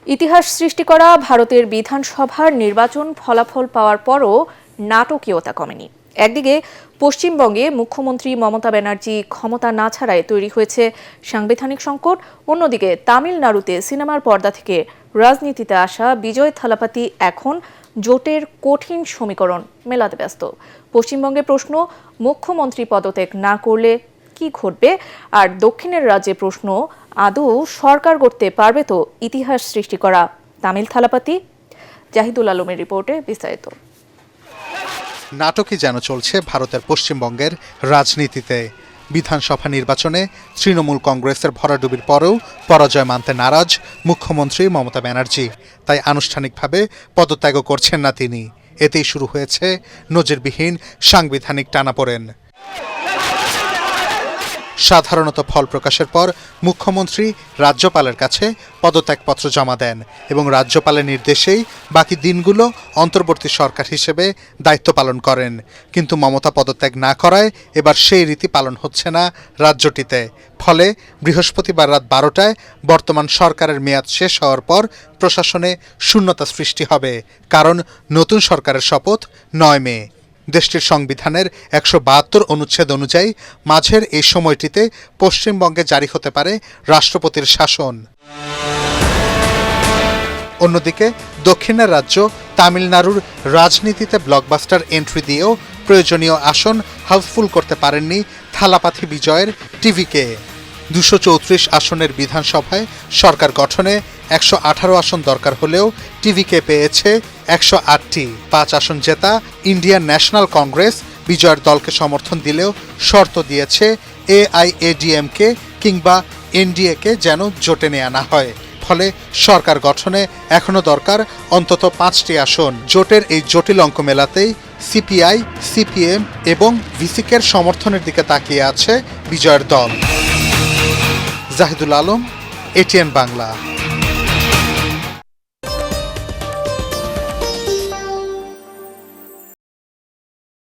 ইতিহাস সৃষ্টি করা ভারতের বিধানসভার নির্বাচন ফলাফল পাওয়ার পরও নাটকীয়তা কমেনি। একদিকে পশ্চিমবঙ্গে মুখ্যমন্ত্রী মমতা ব্যানার্জি ক্ষমতা না ছাড়াই তৈরি হয়েছে সাংবিধানিক সংকট, অন্যদিকে তামিলনাড়ুতে সিনেমার পর্দা থেকে রাজনীতিতে আসা বিজয় থালাপাতি এখন জোটের কঠিন সমীকরণ মেলাতে ব্যস্ত। পশ্চিমবঙ্গে প্রশ্ন, মুখ্যমন্ত্রী পদত্যাগ না করলে কি ঘটবে? আর দক্ষিণের রাজ্যে প্রশ্ন, আদৌ সরকার করতে পারবে তো ইতিহাস সৃষ্টি করা তামিল থালাপাতি? জাহিদুল আলমের রিপোর্টে বিস্তারিত। নাটকই যেন চলছে ভারতের পশ্চিমবঙ্গের রাজনীতিতে। বিধানসভা নির্বাচনে তৃণমূল কংগ্রেসের ভরাডুবির পরেও পরাজয় মানতে নারাজ মুখ্যমন্ত্রী মমতা ব্যানার্জি, তাই আনুষ্ঠানিকভাবে পদত্যাগও করছেন না তিনি। এতেই শুরু হয়েছে নজিরবিহীন সাংবিধানিক টানাপোড়েন। সাধারণত ফল প্রকাশের পর মুখ্যমন্ত্রী রাজ্যপালের কাছে পদত্যাগপত্র জমা দেন এবং রাজ্যপালের নির্দেশেই বাকি দিনগুলো অন্তর্বর্তী সরকার হিসেবে দায়িত্ব পালন করেন। কিন্তু মমতা পদত্যাগ না করায় এবার সেই রীতি পালন হচ্ছে না রাজ্যটিতে। ফলে বৃহস্পতিবার রাত 12টায় বর্তমান সরকারের মেয়াদ শেষ হওয়ার পর প্রশাসনে শূন্যতা সৃষ্টি হবে, কারণ নতুন সরকারের শপথ 9 মে। দেশটির সংবিধানের 172 অনুচ্ছেদ অনুযায়ী মাঝের এই সময়টিতে পশ্চিমবঙ্গে জারি হতে পারে রাষ্ট্রপতির শাসন। অন্যদিকে দক্ষিণের রাজ্য তামিলনাড়ুর রাজনীতিতে ব্লকবাস্টার এন্ট্রি দিয়েও প্রয়োজনীয় আসন হাউসফুল করতে পারেননি থালাপাতি বিজয়ের টিভিকে। 234 আসনের বিধানসভায় সরকার গঠনে 118 আসন দরকার হলেও টিভিকে পেয়েছে 108টি। 5 আসন জেতা ইন্ডিয়ান ন্যাশনাল কংগ্রেস বিজয়ের দলকে সমর্থন দিলেও শর্ত দিয়েছে AIADMK কিংবা NDA-কে যেন জোটে নিয়ে আনা হয়। ফলে সরকার গঠনে এখনও দরকার অন্তত 5টি আসন। জোটের এই জটিল অঙ্ক মেলাতেই CPI, CPM এবং ভিসিকের সমর্থনের দিকে তাকিয়ে আছে বিজয়ের দল। জাহিদুল আলম, ATN বাংলা।